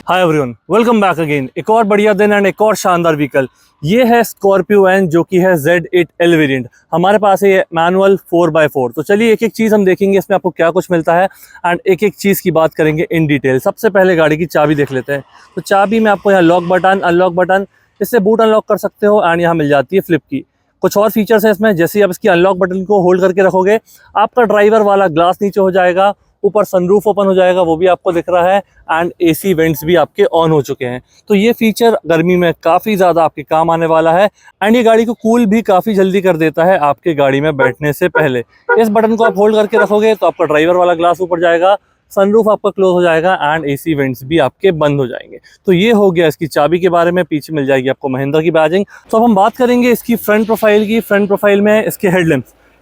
Hi everyone, welcome back again. एक और बढ़िया दिन एंड एक और शानदार व्हीकल। ये है स्कॉर्पियो एन जो कि है Z8L वेरिएंट। हमारे पास है ये मैनुअल 4x4। तो चलिए एक एक चीज़ हम देखेंगे इसमें आपको क्या कुछ मिलता है एंड एक एक चीज़ की बात करेंगे इन डिटेल। सबसे पहले गाड़ी की चाबी देख लेते हैं। तो चाबी में आपको यहाँ लॉक बटन, अनलॉक बटन, इससे बूट अनलॉक कर सकते हो एंड यहाँ मिल जाती है फ्लिप की। कुछ और फीचर्स हैं इसमें, जैसे आप इसकी अनलॉक बटन को होल्ड करके रखोगे आपका ड्राइवर वाला ग्लास नीचे हो जाएगा, ऊपर सनरूफ ओपन हो जाएगा, वो भी आपको दिख रहा है एंड एसी वेंट्स भी आपके ऑन हो चुके हैं। तो ये फीचर गर्मी में काफ़ी ज़्यादा आपके काम आने वाला है एंड ये गाड़ी को कूल भी काफ़ी जल्दी कर देता है आपके गाड़ी में बैठने से पहले। इस बटन को आप होल्ड करके रखोगे तो आपका ड्राइवर वाला ग्लास ऊपर जाएगा, सनरूफ आपका क्लोज हो जाएगा एंड एसी वेंट्स भी आपके बंद हो जाएंगे। तो ये हो गया इसकी चाबी के बारे में। पीछे मिल जाएगी आपको महिंद्रा की बैजिंग। तो अब हम बात करेंगे इसकी फ्रंट प्रोफाइल की। फ्रंट प्रोफाइल में इसके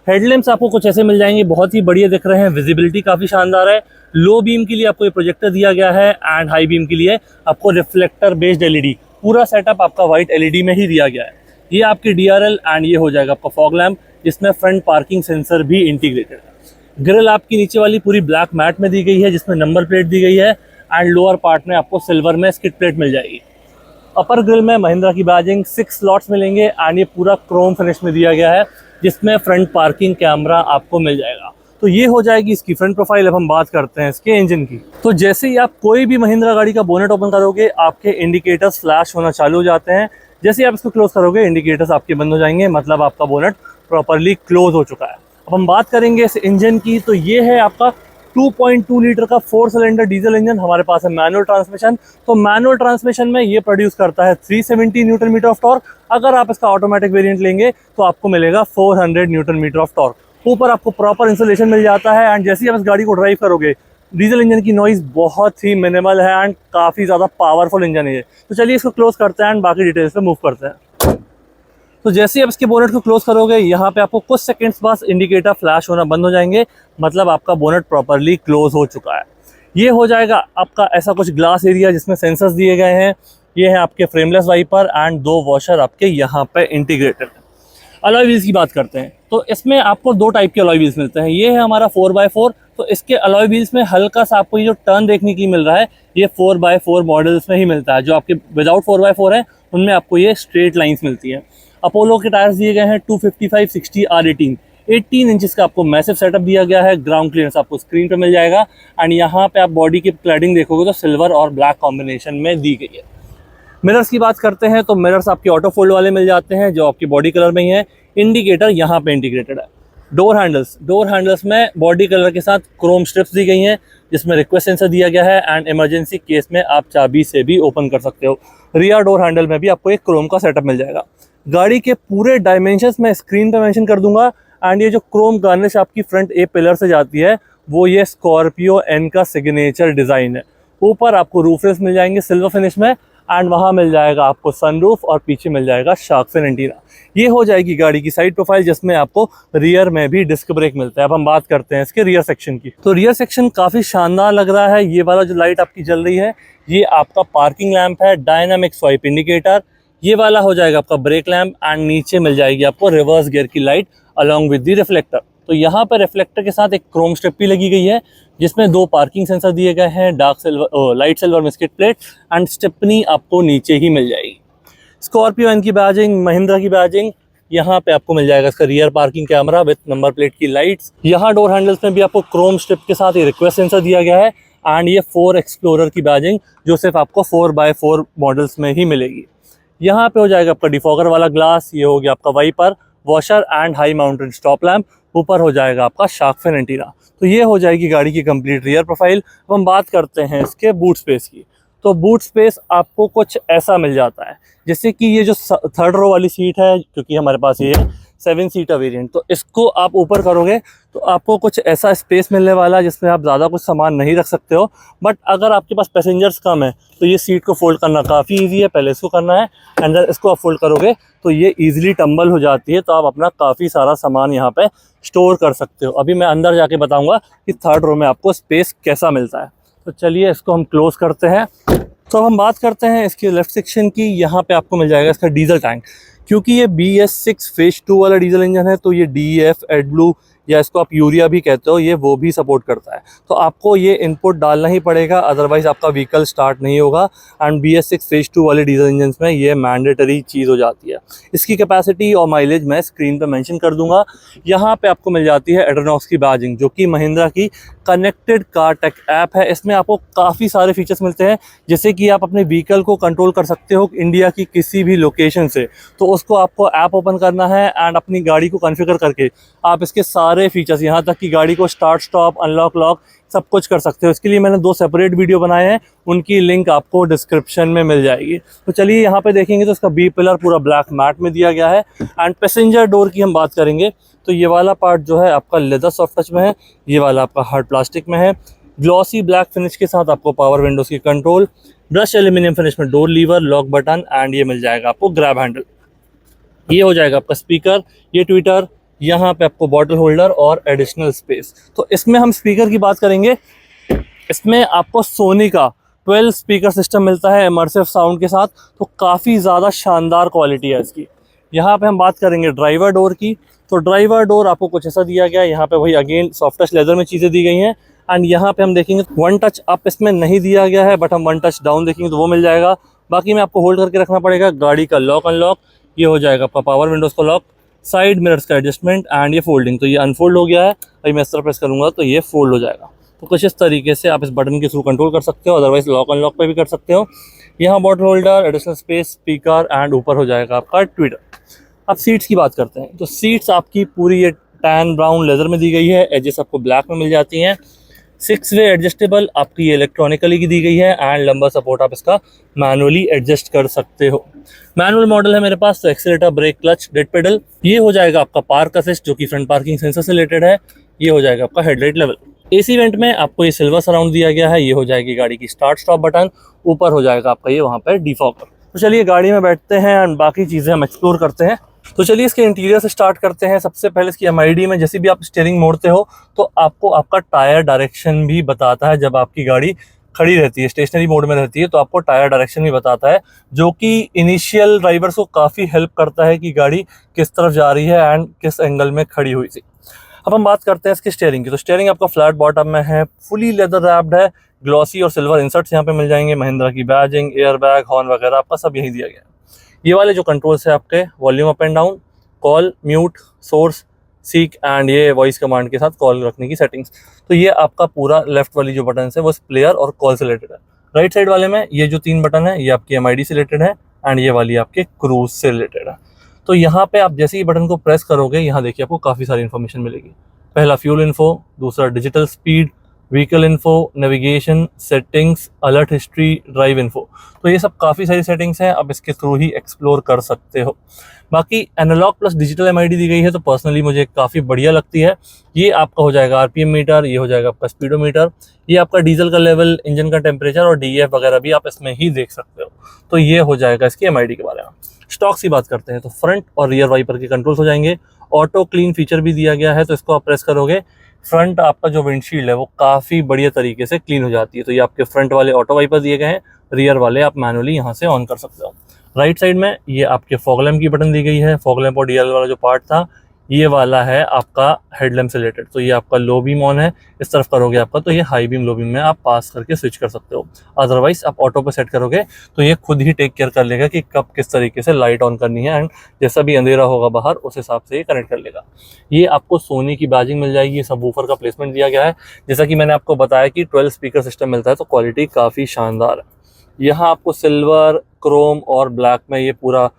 हेडलैम्प्स आपको कुछ ऐसे मिल जाएंगे, बहुत ही बढ़िया दिख रहे हैं, विजिबिलिटी काफ़ी शानदार है। लो बीम के लिए आपको ये प्रोजेक्टर दिया गया है एंड हाई बीम के लिए आपको रिफ्लेक्टर बेस्ड एलईडी, पूरा सेटअप आपका वाइट एलईडी में ही दिया गया है। ये आपकी डीआरएल एंड ये हो जाएगा आपका फॉग लैम्प, जिसमें फ्रंट पार्किंग सेंसर भी इंटीग्रेटेड है। ग्रिल आपकी नीचे वाली पूरी ब्लैक मैट में दी गई है, जिसमें नंबर प्लेट दी गई है एंड लोअर पार्ट में आपको सिल्वर में स्किड प्लेट मिल जाएगी। अपर ग्रिल में महिंद्रा की बैजिंग 6 स्लॉट्स मिलेंगे एंड ये पूरा क्रोम फिनिश में दिया गया है, जिसमें फ्रंट पार्किंग कैमरा आपको मिल जाएगा। तो ये हो जाएगी इसकी फ्रंट प्रोफाइल। अब हम बात करते हैं इसके इंजन की। तो जैसे ही आप कोई भी महिंद्रा गाड़ी का बोनेट ओपन करोगे आपके इंडिकेटर्स फ्लैश होना चालू हो जाते हैं। जैसे ही आप इसको क्लोज करोगे इंडिकेटर्स आपके बंद हो जाएंगे, मतलब आपका बोनेट प्रॉपरली क्लोज हो चुका है। अब हम बात करेंगे इस इंजन की। तो ये है आपका 2.2 लीटर का 4 सिलेंडर डीजल इंजन। हमारे पास है मैनुअल ट्रांसमिशन। तो मैनुअल ट्रांसमिशन में ये प्रोड्यूस करता है 370 न्यूटन मीटर ऑफ टॉर्क। अगर आप इसका ऑटोमेटिक वेरिएंट लेंगे तो आपको मिलेगा 400 न्यूटन मीटर ऑफ टॉर्क। ऊपर आपको प्रॉपर इंसुलेशन मिल जाता है एंड जैसे ही आप इस गाड़ी को ड्राइव करोगे डीजल इंजन की नॉइज़ बहुत ही मिनिमल है एंड काफ़ी ज़्यादा पावरफुल इंजन है ये। तो चलिए इसको क्लोज करते हैं एंड बाकी डिटेल्स पे मूव करते हैं। तो जैसे ही आप इसके बोनेट को क्लोज करोगे यहाँ पे आपको कुछ सेकंड्स बाद इंडिकेटर फ्लैश होना बंद हो जाएंगे, मतलब आपका बोनेट प्रॉपरली क्लोज हो चुका है। ये हो जाएगा आपका ऐसा कुछ ग्लास एरिया जिसमें सेंसर्स दिए गए हैं। ये है आपके फ्रेमलेस वाइपर एंड 2 वॉशर आपके यहाँ पे इंटीग्रेटेड है। अलॉय व्हील्स की बात करते हैं तो इसमें आपको 2 टाइप के अलॉय व्हील्स मिलते हैं। ये है हमारा 4x4। तो इसके अलॉय व्हील्स में हल्का सा आपको ये जो टर्न देखने की मिल रहा है ये 4x4 मॉडल्स में ही मिलता है। जो आपके विदाउट 4x4 है उनमें आपको ये स्ट्रेट लाइन्स मिलती है। अपोलो के टायर्स दिए गए हैं 255/60 R18। 18 इंचेस का आपको मैसिव सेटअप दिया गया है। ग्राउंड क्लियरेंस आपको स्क्रीन पे मिल जाएगा एंड यहाँ पे आप बॉडी की क्लैडिंग देखोगे तो सिल्वर और ब्लैक कॉम्बिनेशन में दी गई है। मिरर्स की बात करते हैं तो मिरर्स आपके ऑटो फोल्ड वाले मिल जाते हैं जो आपकी बॉडी कलर में ही है। इंडिकेटर यहाँ पे इंटीग्रेटेड है। डोर हैंडल्स में बॉडी कलर के साथ क्रोम स्ट्रिप्स दी गई हैं, जिसमें रिक्वेस्ट सेंसर दिया गया है एंड इमरजेंसी केस में आप चाबी से भी ओपन कर सकते हो। रियर डोर हैंडल में भी आपको एक क्रोम का सेटअप मिल जाएगा। गाड़ी के पूरे डायमेंशंस मैं स्क्रीन पे मेंशन कर दूंगा एंड ये जो क्रोम गार्निश आपकी फ्रंट ए पिलर से जाती है वो ये स्कॉर्पियो एन का सिग्नेचर डिज़ाइन है। ऊपर आपको रूफ रेल्स मिल जाएंगे सिल्वर फिनिश में एंड वहाँ मिल जाएगा आपको सनरूफ और पीछे मिल जाएगा शार्क फिन एंटीना। ये हो जाएगी गाड़ी की साइड प्रोफाइल, जिसमें आपको रियर में भी डिस्क ब्रेक मिलता है। अब हम बात करते हैं इसके रियर सेक्शन की। तो रियर सेक्शन काफ़ी शानदार लग रहा है। ये वाला जो लाइट आपकी जल रही है ये आपका पार्किंग लैम्प है। डायनामिक स्वाइप इंडिकेटर ये वाला हो जाएगा आपका ब्रेक लैम्प एंड नीचे मिल जाएगी आपको रिवर्स गियर की light along with the reflector. तो यहाँ पर रिफ्लेक्टर के साथ एक क्रोम स्ट्रिप भी लगी गई है, जिसमें 2 पार्किंग सेंसर दिए गए हैं, डार्क सिल्वर लाइट सिल्वर में स्किड प्लेट एंड स्टेपनी आपको नीचे ही मिल जाएगी। स्कॉर्पियो एन की बैजिंग, महिंद्रा की बैजिंग, यहाँ पे आपको मिल जाएगा इसका rear parking camera with number plate की लाइट्स। यहाँ डोर हैंडल्स में भी आपको क्रोम स्ट्रिप के साथ एक रिक्वेस्ट सेंसर दिया गया है एंड ये 4 एक्सप्लोरर की बैजिंग जो सिर्फ आपको 4x4 मॉडल्स में ही मिलेगी। यहाँ पे हो जाएगा आपका डिफॉगर वाला ग्लास। ये हो गया आपका wiper, washer and high mounted stop lamp. ऊपर हो जाएगा आपका शार्क फिन एंटीना। तो ये हो जाएगी गाड़ी की कंप्लीट रियर प्रोफाइल। अब हम बात करते हैं इसके बूट स्पेस की। तो बूट स्पेस आपको कुछ ऐसा मिल जाता है, जैसे कि ये जो 3rd रो वाली सीट है, क्योंकि हमारे पास ये 7 सीटर वेरिएंट, तो इसको आप ऊपर करोगे तो आपको कुछ ऐसा स्पेस मिलने वाला है जिसमें आप ज़्यादा कुछ सामान नहीं रख सकते हो। बट अगर आपके पास पैसेंजर्स कम है तो ये सीट को फोल्ड करना काफ़ी ईजी है। पहले इसको करना है एंड देन इसको आप फोल्ड करोगे तो ये ईजिली टम्बल हो जाती है। तो आप अपना काफ़ी सारा सामान यहाँ पे स्टोर कर सकते हो। अभी मैं अंदर जाके बताऊँगा कि 3rd रो में आपको स्पेस कैसा मिलता है। तो चलिए इसको हम क्लोज करते हैं। तो अब हम बात करते हैं इसके लेफ्ट सेक्शन की। यहाँ पे आपको मिल जाएगा इसका डीजल टैंक। क्योंकि ये BS6 फेज 2 वाला डीजल इंजन है तो ये DEF, एडब्लू या इसको आप यूरिया भी कहते हो, ये वो भी सपोर्ट करता है। तो आपको ये इनपुट डालना ही पड़ेगा, अदरवाइज़ आपका व्हीकल स्टार्ट नहीं होगा। एंड BS6 फेज 2 वाले डीजल इंजन में ये मैंडेटरी चीज़ हो जाती है। इसकी कैपेसिटी और माइलेज मैं स्क्रीन पर मेंशन कर दूंगा। यहाँ पे आपको मिल जाती है एड्रेनॉक्स की बैजिंग, जो कि महिंद्रा की कनेक्टेड कार टेक ऐप है। इसमें आपको काफ़ी सारे फीचर्स मिलते हैं, जैसे कि आप अपने व्हीकल को कंट्रोल कर सकते हो इंडिया की किसी भी लोकेशन से। तो उसको आपको ऐप ओपन करना है एंड अपनी गाड़ी को कॉन्फ़िगर करके आप इसके सारे फीचर्स, यहाँ तक कि गाड़ी को स्टार्ट स्टॉप, अनलॉक लॉक, सब कुछ कर सकते हो। इसके लिए मैंने 2 सेपरेट वीडियो बनाए हैं, उनकी लिंक आपको डिस्क्रिप्शन में मिल जाएगी। तो चलिए यहाँ पे देखेंगे तो इसका बी पिलर पूरा ब्लैक मैट में दिया गया है। एंड पैसेंजर डोर की हम बात करेंगे तो ये वाला पार्ट जो है आपका लेदर सॉफ्ट टच में है, ये वाला आपका हार्ड प्लास्टिक में है। ग्लॉसी ब्लैक फिनिश के साथ आपको पावर विंडोज़ की कंट्रोल, ब्रश एल्यूमिनियम फिनिश में door lever, lock button and ये मिल जाएगा आपको ग्रैब हैंडल। ये हो जाएगा आपका स्पीकर, ये ट्विटर, यहाँ पे आपको बॉटल होल्डर और एडिशनल स्पेस। तो इसमें हम स्पीकर की बात करेंगे, इसमें आपको सोनी का 12 स्पीकर सिस्टम मिलता है इमर्सिव साउंड के साथ। तो काफ़ी ज़्यादा शानदार क्वालिटी है इसकी। यहाँ पे हम बात करेंगे ड्राइवर डोर की, तो ड्राइवर डोर आपको कुछ ऐसा दिया गया है। यहाँ पे वही अगेन सॉफ्ट टच लेदर में चीज़ें दी गई हैं। एंड यहाँ पे हम देखेंगे 1 टच अप इसमें नहीं दिया गया है, बट हम 1 टच डाउन देखेंगे तो वो मिल जाएगा। बाकी में आपको होल्ड करके रखना पड़ेगा। गाड़ी का लॉक अनलॉक, ये हो जाएगा आपका पावर विंडोज़ का लॉक, साइड मिरर्स का एडजस्टमेंट एंड ये फोल्डिंग। तो ये अनफोल्ड हो गया है, अभी मैं इस तरह प्रेस करूँगा तो ये फोल्ड हो जाएगा। तो कुछ इस तरीके से आप इस बटन के थ्रू कंट्रोल कर सकते हो, अदरवाइज लॉक अनलॉक पे भी कर सकते हो। यहाँ bottle holder, additional space, speaker and ऊपर हो जाएगा आपका ट्विटर। अब सीट्स की बात करते हैं, तो सीट्स आपकी पूरी ये टैन ब्राउन लेदर में दी गई है, एजेस आपको ब्लैक में मिल जाती हैं। 6 वे एडजस्टेबल आपकी ये इलेक्ट्रॉनिकली की दी गई है एंड लंबा सपोर्ट आप इसका मैनुअली एडजस्ट कर सकते हो। मैनुअल मॉडल है मेरे पास, तो accelerator, brake, clutch, dead pedal. ये हो जाएगा आपका पार्क असिस्ट, जो कि फ्रंट पार्किंग सेंसर से रिलेटेड है। ये हो जाएगा आपका हेडलाइट लेवल। एसी वेंट में आपको ये सिल्वर सराउंड दिया गया है। ये हो जाएगी गाड़ी की स्टार्ट स्टॉप बटन, ऊपर हो जाएगा आपका ये वहाँ पर डिफॉगर। तो चलिए गाड़ी में बैठते हैं एंड बाकी चीज़ें हम एक्सप्लोर करते हैं। तो चलिए इसके इंटीरियर से स्टार्ट करते हैं। सबसे पहले इसकी MID में जैसे भी आप स्टीयरिंग मोड़ते हो तो आपको आपका टायर डायरेक्शन भी बताता है। जब आपकी गाड़ी खड़ी रहती है, स्टेशनरी मोड में रहती है, तो आपको टायर डायरेक्शन भी बताता है, जो कि इनिशियल ड्राइवर्स को काफ़ी हेल्प करता है कि गाड़ी किस तरफ जा रही है एंड किस एंगल में खड़ी हुई थी। अब हम बात करते हैं इसकी स्टीयरिंग की। तो स्टीयरिंग आपका फ्लैट बॉटम में है, फुली लेदर रैप्ड है, ग्लॉसी और सिल्वर इंसर्ट्स यहाँ पे मिल जाएंगे, महिंद्रा की बैजिंग, एयर बैग, हॉर्न वगैरह आपका सब यही दिया गया है। ये वाले जो कंट्रोल्स है आपके volume up and down, call, mute, source, seek and ये वॉइस कमांड के साथ कॉल रखने की सेटिंग्स। तो ये आपका पूरा लेफ्ट वाली जो बटन है वो प्लेयर और कॉल से रिलेटेड है। राइट साइड वाले में ये जो 3 बटन है ये आपकी MID से रिलेटेड है एंड ये वाली आपके क्रूज से रिलेटेड है। तो यहाँ पे आप जैसे ही बटन को प्रेस करोगे, यहाँ देखिए आपको काफ़ी सारी इन्फॉर्मेशन मिलेगी। पहला फ्यूल इन्फो, दूसरा digital speed, vehicle info, navigation, settings, alert history, drive info. तो ये सब काफ़ी सारी सेटिंग्स हैं, आप इसके थ्रू ही एक्सप्लोर कर सकते हो। बाकी एनालॉग प्लस डिजिटल MID दी गई है, तो पर्सनली मुझे काफ़ी बढ़िया लगती है। ये आपका हो जाएगा RPM मीटर, ये हो जाएगा आपका स्पीडोमीटर, ये आपका डीजल का लेवल, इंजन का टेम्परेचर और DEF वगैरह भी आप इसमें ही देख सकते हो। तो ये हो जाएगा इसकी MID के बारे में। स्टॉक्स की बात करते हैं तो फ्रंट और रियर वाइपर के कंट्रोल्स हो जाएंगे। ऑटो क्लीन फीचर भी दिया गया है, तो इसको आप प्रेस करोगे, फ्रंट आपका जो विंडशील्ड है वो काफ़ी बढ़िया तरीके से क्लीन हो जाती है। तो ये आपके फ्रंट वाले ऑटो वाइपर दिए गए हैं, रियर वाले आप मैनुअली यहाँ से ऑन कर सकते हो। राइट साइड में ये आपके फॉग लैम्प की बटन दी गई है। फॉग लैम्प और DL वाला जो पार्ट था ये वाला है आपका हेडलैम्प से रिलेटेड। तो ये आपका लो बीम ऑन है, इस तरफ करोगे आपका तो ये हाई बीम लो बीम में आप पास करके स्विच कर सकते हो। अदरवाइज आप ऑटो पे सेट करोगे तो ये खुद ही टेक केयर कर लेगा कि कब किस तरीके से लाइट ऑन करनी है एंड जैसा भी अंधेरा होगा बाहर उस हिसाब से ये कनेक्ट कर लेगा। ये आपको सोनी की बैजिंग मिल जाएगी, सबवूफर का प्लेसमेंट दिया गया है। जैसा कि मैंने आपको बताया कि 12 स्पीकर सिस्टम मिलता है, तो क्वालिटी काफ़ी शानदार है। यहाँ आपको सिल्वर, क्रोम और ब्लैक में ये पूरा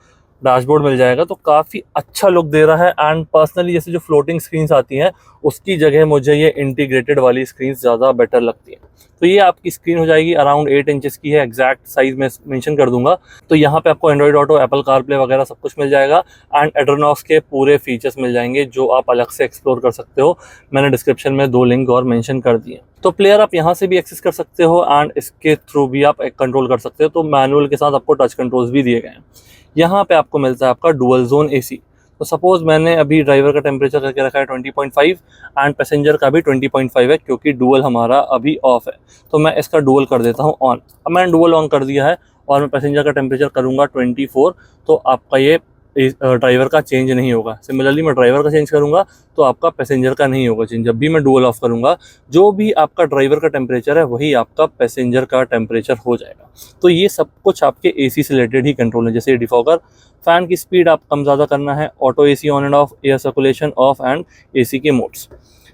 डैशबोर्ड मिल जाएगा, तो काफ़ी अच्छा लुक दे रहा है। एंड पर्सनली जैसे जो फ्लोटिंग स्क्रीन्स आती हैं उसकी जगह मुझे ये इंटीग्रेटेड वाली स्क्रीन्स ज़्यादा बेटर लगती हैं। तो ये आपकी स्क्रीन हो जाएगी अराउंड 8 इंचेस की है, एग्जैक्ट साइज में मेंशन कर दूंगा। तो यहाँ पे आपको एंड्रॉइड ऑटो, एप्पल कारप्ले वगैरह सब कुछ मिल जाएगा एंड एड्रेनॉक्स के पूरे फीचर्स मिल जाएंगे जो आप अलग से एक्सप्लोर कर सकते हो। मैंने डिस्क्रिप्शन में 2 लिंक और मेंशन कर दिए। तो प्लेयर आप यहाँ से भी एक्सेस कर सकते हो एंड इसके थ्रू भी आप कंट्रोल कर सकते हो। तो मैनुअल के साथ आपको टच कंट्रोल्स भी दिए गए हैं। यहाँ पे आपको मिलता है आपका डुअल जोन AC। तो सपोज मैंने अभी ड्राइवर का टेम्परेचर करके रखा है 20.5 एंड पैसेंजर का भी 20.5 है, क्योंकि डुअल हमारा अभी ऑफ है। तो मैं इसका डुअल कर देता हूँ ऑन। अब मैंने डुअल ऑन कर दिया है और मैं पैसेंजर का टेम्परेचर करूँगा 24, तो आपका ये ड्राइवर का चेंज नहीं होगा। सिमिलरली मैं ड्राइवर का चेंज करूँगा तो आपका पैसेंजर का नहीं होगा चेंज। जब भी मैं डुअल ऑफ करूँगा, जो भी आपका ड्राइवर का टेम्परेचर है वही आपका पैसेंजर का टेम्परेचर हो जाएगा। तो ये सब कुछ आपके एसी से रिलेटेड ही कंट्रोल है, जैसे डिफॉगर, फ़ैन की स्पीड आप कम ज़्यादा करना है, auto AC on end of, air circulation of and AC के मोड्स।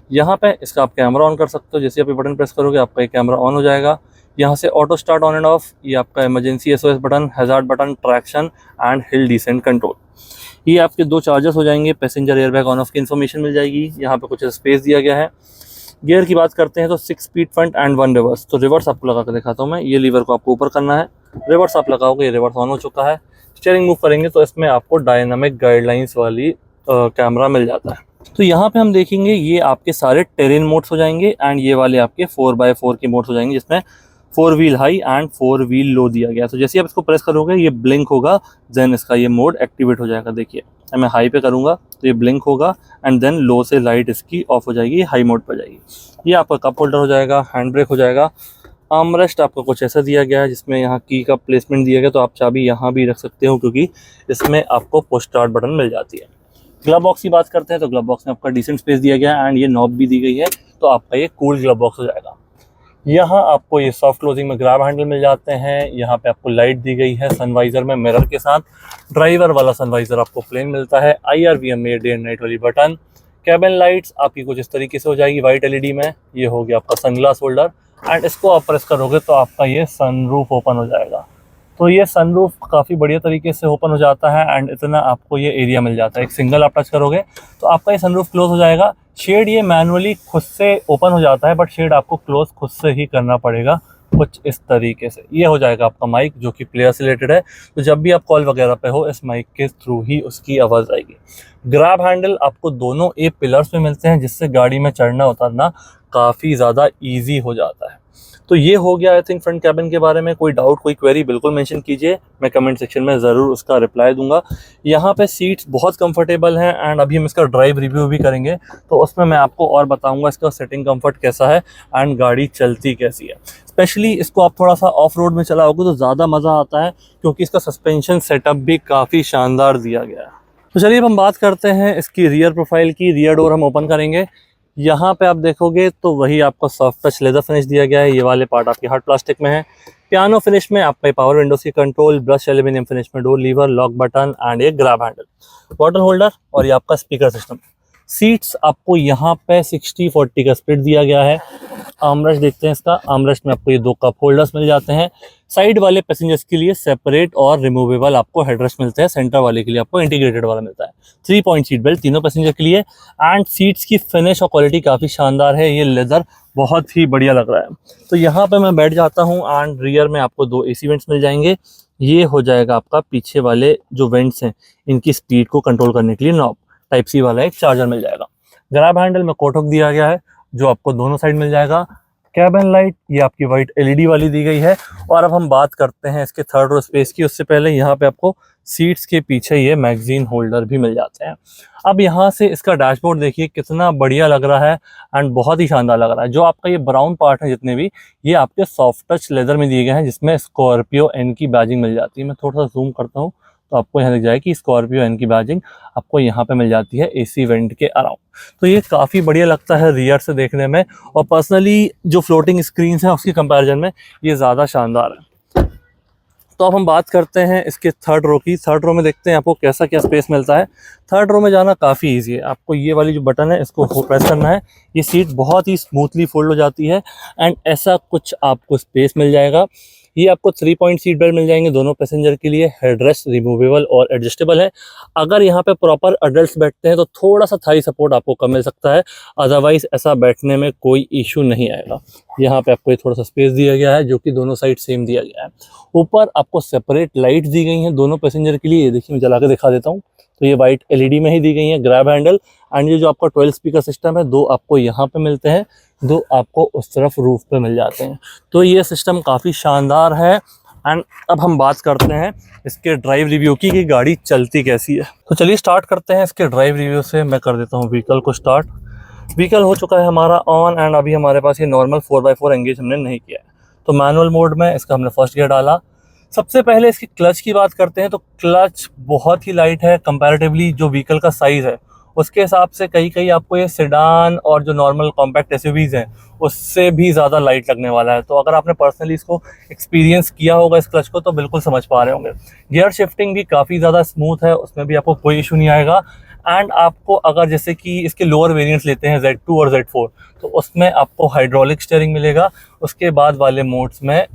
यहाँ पे इसका आप कैमरा ऑन कर सकते हो, जैसे आप ये बटन प्रेस करोगे आपका ये कैमरा ऑन हो जाएगा। यहाँ से auto start on end of, ये आपका emergency SOS button, hazard button, traction and hill descent control. ये आपके 2 चार्जर्स हो जाएंगे, पैसेंजर एयरबैग ऑन ऑफ की इन्फॉर्मेशन मिल जाएगी। यहाँ पे कुछ स्पेस दिया गया है। गियर की बात करते हैं तो 6 स्पीड फ्रंट एंड 1 रिवर्स। तो रिवर्स आपको लगा कर दिखाता हूँ मैं। ये लीवर को आपको ऊपर करना है, रिवर्स आप लगाओगे, ये रिवर्स ऑन हो चुका है। स्टीयरिंग मूव करेंगे तो इसमें आपको डायनामिक गाइडलाइंस वाली कैमरा मिल जाता है। तो यहाँ पे हम देखेंगे ये आपके सारे टेरेन मोड्स हो जाएंगे एंड ये वाले आपके 4x4 के मोड्स हो जाएंगे, जिसमें 4 व्हील हाई एंड 4 व्हील लो दिया गया। तो जैसे आप इसको प्रेस करोगे ये ब्लिंक होगा, देन इसका ये मोड एक्टिवेट हो जाएगा। देखिए मैं हाई पे करूँगा तो ये ब्लिंक होगा एंड देन लो से लाइट इसकी ऑफ हो जाएगी, हाई मोड पर जाएगी। ये आपका कप होल्डर हो जाएगा, हैंड ब्रेक हो जाएगा। आर्मरेस्ट आपको कुछ ऐसा दिया गया है जिसमें यहाँ की का प्लेसमेंट दिया गया, तो आप चाबी यहाँ भी रख सकते हो क्योंकि इसमें आपको पुश स्टार्ट बटन मिल जाती है। ग्लव बॉक्स की बात करते हैं तो ग्लव बॉक्स में आपका डिसेंट स्पेस दिया गया है एंड ये नॉब भी दी गई है, तो आपका ये कूल ग्लव बॉक्स हो जाएगा। यहाँ आपको ये सॉफ्ट क्लोजिंग में ग्रैब हैंडल मिल जाते हैं। यहाँ पे आपको लाइट दी गई है सनवाइजर में मिरर के साथ। ड्राइवर वाला सनवाइजर आपको प्लेन मिलता है। IRVM में डे एंड नाइट वाली बटन। कैबिन लाइट्स आपकी कुछ इस तरीके से हो जाएगी वाइट LED में। ये हो गया आपका सनग्लास होल्डर एंड इसको आप प्रेस करोगे तो आपका ये सनरूफ ओपन हो जाएगा। तो ये सनरूफ काफ़ी बढ़िया तरीके से ओपन हो जाता है एंड इतना आपको ये एरिया मिल जाता है। एक सिंगल आप टच करोगे तो आपका ये सनरूफ क्लोज हो जाएगा। शेड ये मैनुअली खुद से ओपन हो जाता है, बट शेड आपको क्लोज खुद से ही करना पड़ेगा कुछ इस तरीके से। ये हो जाएगा आपका माइक जो कि प्लेयर से रिलेटेड है, तो जब भी आप कॉल वगैरह पे हो इस माइक के थ्रू ही उसकी आवाज़ आएगी। ग्रैब हैंडल आपको दोनों ए पिलर्स पे मिलते हैं, जिससे गाड़ी में चढ़ना उतरना काफ़ी ज़्यादा ईजी हो जाता है। तो ये हो गया आई थिंक फ्रंट कैबिन के बारे में। कोई डाउट कोई क्वेरी बिल्कुल मेंशन कीजिए, मैं कमेंट सेक्शन में ज़रूर उसका रिप्लाई दूंगा। यहाँ पे सीट्स बहुत कंफर्टेबल हैं एंड अभी हम इसका ड्राइव रिव्यू भी करेंगे, तो उसमें मैं आपको और बताऊंगा इसका सेटिंग कंफर्ट कैसा है एंड गाड़ी चलती कैसी है। स्पेशली इसको आप थोड़ा सा ऑफ रोड में चलाओगे तो ज़्यादा मज़ा आता है क्योंकि इसका सस्पेंशन सेटअप भी काफ़ी शानदार दिया गया है। तो चलिए अब हम बात करते हैं इसकी रियर प्रोफाइल की। रियर डोर हम ओपन करेंगे, यहाँ पे आप देखोगे तो वही आपको सॉफ्ट टच लेदर फिनिश दिया गया है। ये वाले पार्ट आपके हार्ड प्लास्टिक में है। पियानो फिनिश में आपका पावर विंडोज की कंट्रोल, ब्रश एल्यूमिनियम फिनिश में door lever, lock button and एक ग्रैब हैंडल, बॉटल होल्डर और ये आपका स्पीकर सिस्टम। सीट्स आपको यहाँ पे 60-40 का स्प्लिट दिया गया है। आर्मरेस्ट देखते हैं इसका। आर्मरेस्ट में आपको ये 2 कप होल्डर्स मिल जाते हैं। साइड वाले पैसेंजर्स के लिए सेपरेट और रिमूवेबल आपको हेडरेस्ट मिलते हैं। सेंटर वाले के लिए आपको इंटीग्रेटेड वाला मिलता है। 3 पॉइंट सीट बेल्ट तीनों पैसेंजर के लिए एंड सीट्स की फिनिश और क्वालिटी काफ़ी शानदार है। ये लेदर बहुत ही बढ़िया लग रहा है। तो यहाँ पे मैं बैठ जाता हूँ एंड रियर में आपको 2 AC वेंट्स मिल जाएंगे। ये हो जाएगा आपका पीछे वाले जो वेंट्स हैं इनकी स्पीड को कंट्रोल करने के लिए नॉब। टाइप C वाला एक चार्जर मिल जाएगा। ग्रैब हैंडल में कोट हुक दिया गया है जो आपको दोनों साइड मिल जाएगा। कैबिन लाइट ये आपकी वाइट LED वाली दी गई है। और अब हम बात करते हैं इसके थर्ड रो स्पेस की। उससे पहले यहाँ पे आपको सीट्स के पीछे ये मैगजीन होल्डर भी मिल जाते हैं। अब यहाँ से इसका डैशबोर्ड देखिए कितना बढ़िया लग रहा है एंड बहुत ही शानदार लग रहा है। जो आपका ये ब्राउन पार्ट है जितने भी ये आपके सॉफ्ट टच लेदर में दिए गए हैं, जिसमें स्कॉर्पियो N की बैजिंग मिल जाती है। मैं थोड़ा सा जूम करता हूँ तो आपको यहाँ दिख जाए कि स्कॉर्पियो N की बैजिंग आपको यहाँ पे मिल जाती है AC वेंट के अराउंड। तो ये काफ़ी बढ़िया लगता है रियर से देखने में, और पर्सनली जो फ्लोटिंग स्क्रीन है उसकी कंपैरिजन में ये ज़्यादा शानदार है। तो अब हम बात करते हैं इसके थर्ड रो की। थर्ड रो में देखते हैं आपको कैसा क्या स्पेस मिलता है। थर्ड रो में जाना काफ़ी ईजी है। आपको ये वाली जो बटन है इसको प्रेस करना है, ये सीट बहुत ही स्मूथली फोल्ड हो जाती है एंड ऐसा कुछ आपको स्पेस मिल जाएगा। ये आपको 3 पॉइंट सीट बेल्ट मिल जाएंगे दोनों पैसेंजर के लिए। हेडरेस्ट रिमूवेबल और एडजस्टेबल है। अगर यहाँ पे प्रॉपर अडल्ट बैठते हैं तो थोड़ा सा थाई सपोर्ट आपको कम मिल सकता है, अदरवाइज ऐसा बैठने में कोई इशू नहीं आएगा। यहाँ पे आपको थोड़ा सा स्पेस दिया गया है जो कि दोनों साइड सेम दिया गया है। ऊपर आपको सेपरेट लाइट दी गई हैं दोनों पैसेंजर के लिए। ये देखिए मैं जला के दिखा देता हूँ। तो ये वाइट LED में ही दी गई है। ग्रैब हैंडल एंड ये जो आपका 12 स्पीकर सिस्टम है, 2 आपको यहाँ पे मिलते हैं, 2 आपको उस तरफ रूफ पे मिल जाते हैं। तो ये सिस्टम काफ़ी शानदार है। एंड अब हम बात करते हैं इसके ड्राइव रिव्यू की कि गाड़ी चलती कैसी है। तो चलिए स्टार्ट करते हैं इसके ड्राइव रिव्यू से। मैं कर देता हूँ व्हीकल को स्टार्ट। व्हीकल हो चुका है हमारा ऑन एंड अभी हमारे पास ये नॉर्मल 4x4 एंगेज हमने नहीं किया है। तो मैनुअल मोड में इसका हमने फर्स्ट गियर डाला, सबसे पहले इसकी क्लच की बात करते हैं तो क्लच बहुत ही लाइट है कंपैरेटिवली जो व्हीकल का साइज़ है उसके हिसाब से। कहीं आपको ये सेडान और जो नॉर्मल कॉम्पैक्ट एसयूवीज़ हैं उससे भी ज़्यादा लाइट लगने वाला है। तो अगर आपने पर्सनली इसको एक्सपीरियंस किया होगा इस क्लच को तो बिल्कुल समझ पा रहे होंगे। गियर शिफ्टिंग भी काफ़ी ज़्यादा स्मूथ है, उसमें भी आपको कोई इशू नहीं आएगा। एंड आपको अगर जैसे कि इसके लोअर वेरिएंट्स लेते हैं Z2 और Z4 तो उसमें आपको हाइड्रोलिक स्टीयरिंग मिलेगा। उसके बाद वाले मोड्स में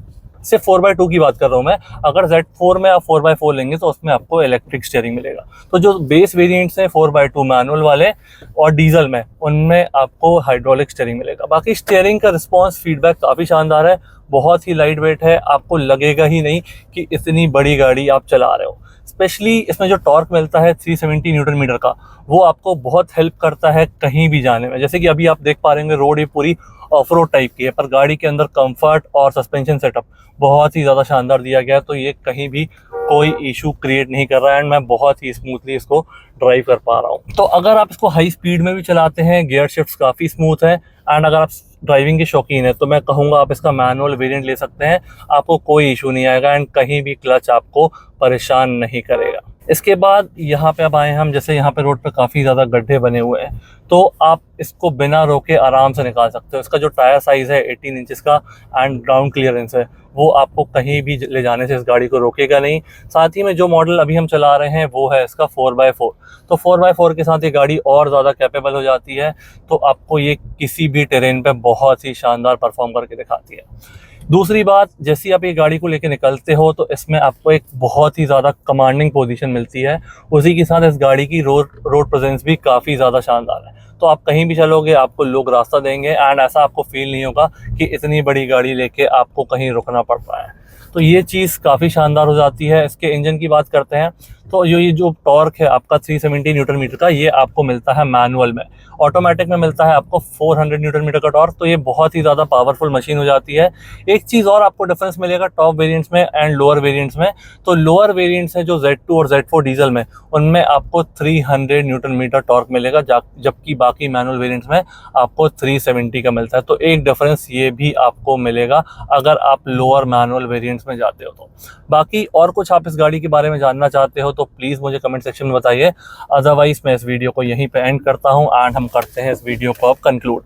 सिर्फ 4x2 की बात कर रहा हूँ मैं, अगर Z4 में आप 4x4 लेंगे तो उसमें आपको इलेक्ट्रिक स्टीयरिंग मिलेगा। तो जो बेस वेरिएंट्स हैं 4x2 मैनुअल वाले और डीजल में, उनमें आपको हाइड्रोलिक स्टीयरिंग मिलेगा। बाकी स्टीयरिंग का रिस्पॉन्स फीडबैक काफ़ी शानदार है, बहुत ही लाइट वेट है, आपको लगेगा ही नहीं कि इतनी बड़ी गाड़ी आप चला रहे हो। स्पेशली इसमें जो टॉर्क मिलता है 370 न्यूटन मीटर का, वो आपको बहुत हेल्प करता है कहीं भी जाने में। जैसे कि अभी आप देख पा रहे होंगे रोड ये पूरी ऑफ रोड टाइप की है, पर गाड़ी के अंदर कंफर्ट और सस्पेंशन सेटअप बहुत ही ज़्यादा शानदार दिया गया है। तो ये कहीं भी कोई इशू क्रिएट नहीं कर रहा है एंड मैं बहुत ही स्मूथली इसको ड्राइव कर पा रहा हूँ। तो अगर आप इसको हाई स्पीड में भी चलाते हैं, गियर शिफ्ट्स काफ़ी स्मूथ है। एंड अगर आप ड्राइविंग के शौकीन है तो मैं कहूँगा आप इसका मैनुअल वेरिएंट ले सकते हैं, आपको कोई इशू नहीं आएगा एंड कहीं भी क्लच आपको परेशान नहीं करेगा। इसके बाद यहाँ पे अब आए हम, जैसे यहाँ पे रोड पे काफ़ी ज़्यादा गड्ढे बने हुए हैं तो आप इसको बिना रोके आराम से निकाल सकते हो। इसका जो टायर साइज़ है 18 इंचेस का एंड ग्राउंड क्लियरेंस है, वो आपको कहीं भी ले जाने से इस गाड़ी को रोकेगा नहीं। साथ ही में जो मॉडल अभी हम चला रहे हैं वो है इसका 4x4। तो 4x4 के साथ ये गाड़ी और ज़्यादा कैपेबल हो जाती है, तो आपको ये किसी भी टेरेन पे बहुत ही शानदार परफॉर्म करके दिखाती है। दूसरी बात, जैसे आप ये गाड़ी को लेके निकलते हो तो इसमें आपको एक बहुत ही ज़्यादा कमांडिंग पोजीशन मिलती है। उसी के साथ इस गाड़ी की रोड प्रेजेंस भी काफ़ी ज़्यादा शानदार है। तो आप कहीं भी चलोगे आपको लोग रास्ता देंगे एंड ऐसा आपको फील नहीं होगा कि इतनी बड़ी गाड़ी लेके आपको कहीं रुकना पड़ रहा है। तो ये चीज़ काफ़ी शानदार हो जाती है। इसके इंजन की बात करते हैं तो ये जो टॉर्क है आपका 370 न्यूटन मीटर का, ये आपको मिलता है मैनुअल में। ऑटोमेटिक में मिलता है आपको 400 न्यूटन मीटर का टॉर्क। तो ये बहुत ही ज़्यादा पावरफुल मशीन हो जाती है। एक चीज़ और आपको डिफरेंस मिलेगा टॉप वेरिएंट्स में एंड लोअर वेरिएंट्स में। तो लोअर वेरिएंट्स हैं जो Z2 और Z4 डीजल में, उनमें आपको 300 न्यूटन मीटर टॉर्क मिलेगा, जबकि बाकी मैनुअल वेरिएंट्स में आपको 370 का मिलता है। तो एक डिफरेंस ये भी आपको मिलेगा अगर आप लोअर मैनुअल वेरिएंट्स में जाते हो तो। बाकी और कुछ आप इस गाड़ी के बारे में जानना चाहते हो तो प्लीज़ मुझे कमेंट सेक्शन में बताइए। अदरवाइज मैं इस वीडियो को यहीं पे एंड करता हूं एंड हम करते हैं इस वीडियो को अब कंक्लूड।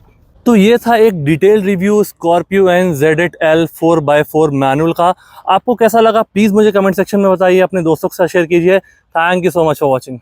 तो ये था एक detail review Scorpio and Z8L 4x4 manual का। आपको कैसा लगा प्लीज़ मुझे कमेंट सेक्शन में बताइए, अपने दोस्तों के साथ शेयर कीजिए। Thank you so much for watching.